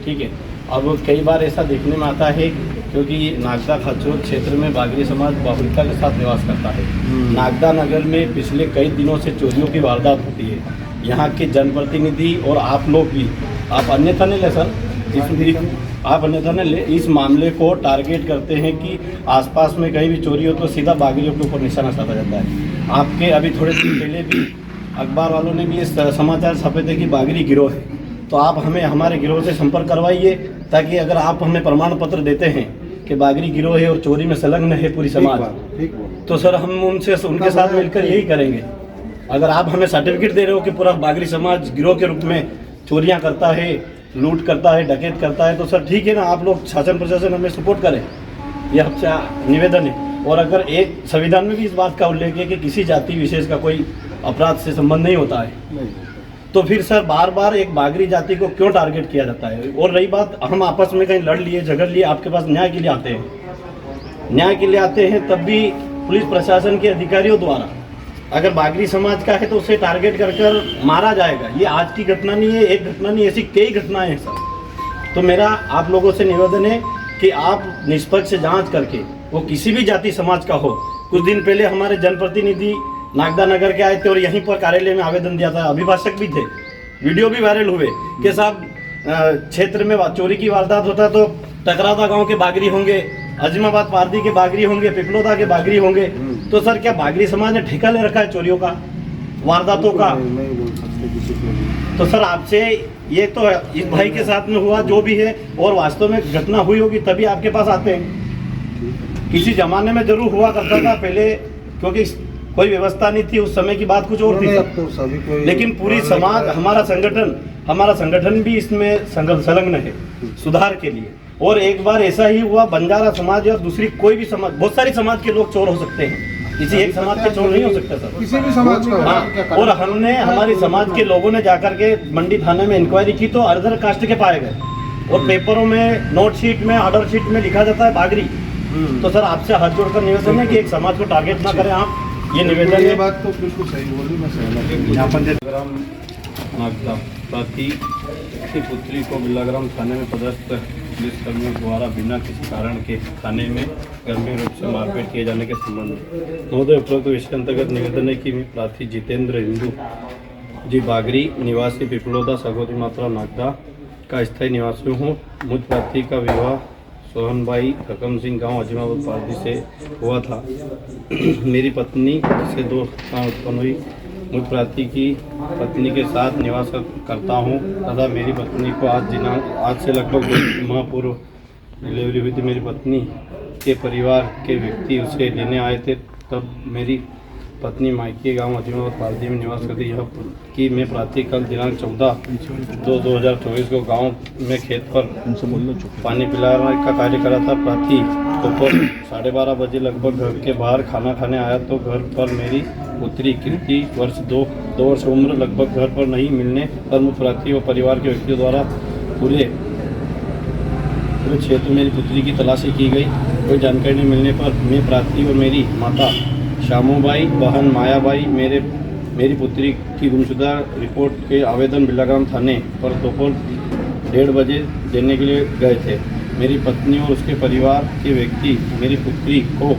ठीक है। अब कई बार ऐसा देखने में आता है क्योंकि नागदा खाचरोद क्षेत्र में बागरी समाज बहुलता के साथ निवास करता है। नागदा नगर में पिछले कई दिनों से चोरियों की वारदात होती है। यहाँ के जनप्रतिनिधि और आप लोग भी, आप अन्यथा नहीं ले सर, आप अन्यथा नहीं ले, इस मामले को टारगेट करते हैं कि आसपास में कहीं भी चोरी हो तो सीधा बागरियों के ऊपर निशाना साधा जाता है। आपके अभी थोड़े दिन पहले भी अखबार वालों ने भी ये समाचार छापे थे कि बागरी गिरोह है, तो आप हमें हमारे गिरोह से संपर्क करवाइए, ताकि अगर आप हमें प्रमाण पत्र देते हैं कि बागरी गिरोह है और चोरी में संलग्न है पूरी समाज, तो सर हम उनके साथ मिलकर यही करेंगे। अगर आप हमें सर्टिफिकेट दे रहे हो कि पूरा बागरी समाज गिरोह के रूप में चोरियां करता है, लूट करता है, डकैत करता है, तो सर ठीक है ना, आप लोग शासन प्रशासन हमें सपोर्ट करें, यह आपसे निवेदन है। और अगर एक संविधान में भी इस बात का उल्लेख है कि किसी जाति विशेष का कोई अपराध से संबंध नहीं होता है, तो फिर सर बार बार एक बागरी जाति को क्यों टारगेट किया जाता है? और रही बात, हम आपस में कहीं लड़ लिए, झगड़ लिए, आपके पास न्याय के लिए आते हैं, न्याय के लिए आते हैं, तब भी पुलिस प्रशासन के अधिकारियों द्वारा अगर बागरी समाज का है तो उसे टारगेट कर मारा जाएगा। ये आज की घटना नहीं है, एक घटना नहीं, ऐसी कई घटनाएं हैं सर। तो मेरा आप लोगों से निवेदन है कि आप निष्पक्ष जांच करके, वो किसी भी जाति समाज का हो। कुछ दिन पहले हमारे जनप्रतिनिधि नागदा नगर के आए थे और यहीं पर कार्यालय में आवेदन दिया था, अभिभाषक भी थे, वीडियो भी वायरल हुए कि साहब क्षेत्र में चोरी की वारदात होता तो टकराता गांव के बागरी होंगे, अजमाबाद पारदी के बागरी होंगे, पिपलोदा के बागरी होंगे। तो सर क्या बागरी समाज ने ठेका ले रखा है चोरियों का, वारदातों का? तो सर आपसे ये तो इस भाई के साथ में हुआ जो भी है, और वास्तव में घटना हुई होगी तभी आपके पास आते हैं। किसी जमाने में जरूर हुआ करता था पहले, क्योंकि कोई व्यवस्था नहीं थी उस समय की बात कुछ और थी, लेकिन पूरी समाज, हमारा संगठन भी इसमें संलग्न है सुधार के लिए। और एक बार ऐसा ही हुआ, बंजारा समाज और दूसरी कोई भी समाज, बहुत सारी समाज के लोग चोर हो सकते हैं, किसी एक समाज के चोर नहीं हो सकता सर, किसी भी समाज का। हाँ, और हमने हमारी समाज के लोगों ने जाकर के मंडी थाने में इंक्वायरी की तो अदर कास्ट के पाए गए, और पेपरों में, नोट शीट में, ऑर्डर शीट में लिखा जाता है बागरी। तो सर आपसे हाथ जोड़कर निवेदन है कि एक समाज को टारगेट ना करें आप, ये निवेदन है। ये बात तो बिल्कुल सही बोली, मैं सहमत हूं। यहाँ बिलाग्राम नागदा प्राथी की पुत्री को बिलाग्राम थाने में पदस्थ पुलिसकर्मियों द्वारा बिना किसी कारण के थाने में गंभीर रूप से मारपीट किए जाने के संबंध में महोदय उपरोक्त विषय अंतर्गत निवेदन है कि मैं प्राथी जितेंद्र हिंदू जी बागरी निवासी पिपलोदा सगोदी मात्रा नागदा का स्थायी निवासी हूँ। मुझ प्राथी का विवाह सोहन भाई रकम सिंह गाँव अजमाबाद पारदी से हुआ था। मेरी पत्नी से 2 संतान उत्पन्न हुई। मुझ प्राथी की पत्नी के साथ निवास करता हूँ तथा मेरी पत्नी को आज से लगभग 2 माह पूर्व डिलीवरी हुई थी। मेरी पत्नी के परिवार के व्यक्ति उसे लेने आए थे, तब मेरी पत्नी मायके गांव अजमाबाद पारदी में निवास करती। यह कि मैं प्रातः कल दिनांक 14/2/2024 को गांव में खेत पर पानी पिलाने का कार्य करा था। प्रातः दोपहर 12:30 बजे लगभग घर के बाहर खाना खाने आया तो घर पर मेरी पुत्री कीर्ति वर्ष 2 वर्ष उम्र लगभग घर पर नहीं मिलने पर मुझ प्राथी और परिवार के व्यक्तियों द्वारा पूरे क्षेत्र में मेरी पुत्री की तलाशी की गई। कोई जानकारी नहीं मिलने पर मैं प्राथी और मेरी माता शामूबाई, बहन मायाबाई मेरी पुत्री की गुमशुदा रिपोर्ट के आवेदन बिलाग्राम थाने पर दोपहर 1:30 बजे देने के लिए गए थे। मेरी पत्नी और उसके परिवार के व्यक्ति मेरी पुत्री को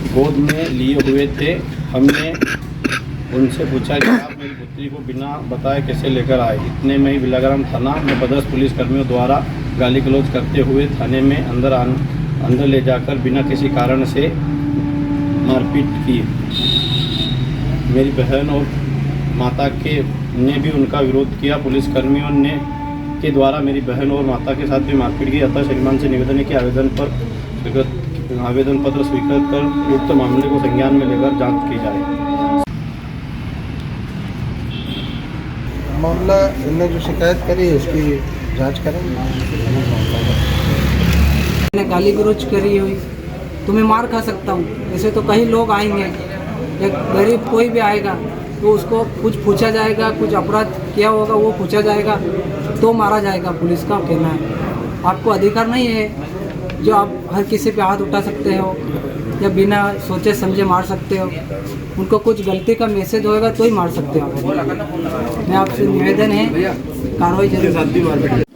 गोद में लिए हुए थे। हमने उनसे पूछा कि आप मेरी पुत्री को बिना बताए कैसे लेकर आए। इतने में ही बिलाग्राम थाना में पदस्थ पुलिसकर्मियों द्वारा गाली गलौज करते हुए थाने में अंदर ले जाकर बिना किसी कारण से मारपीट की। मेरी बहन और माता ने भी उनका विरोध किया। पुलिसकर्मियों के द्वारा मेरी बहन और माता के साथ भी मारपीट की। अतः श्रीमान से निवेदन है कि आवेदन पत्र स्वीकृत कर उक्त मामले को संज्ञान में लेकर जांच की जाए। मामला इनने जो शिकायत करी उसकी जांच करेंगे। मैंने गाली गलौज करी हुई तो मैं मार खा सकता हूँ। ऐसे तो कई लोग आएंगे, एक गरीब कोई भी आएगा तो उसको कुछ पूछा जाएगा, कुछ अपराध किया होगा वो पूछा जाएगा तो मारा जाएगा। पुलिस का कहना है आपको अधिकार नहीं है जो आप हर किसी पे हाथ उठा सकते हो। या बिना सोचे समझे मार सकते हो। उनको कुछ गलती का मैसेज होएगा तो ही मार सकते हो। मैं आपसे निवेदन है कार्रवाई जरूर।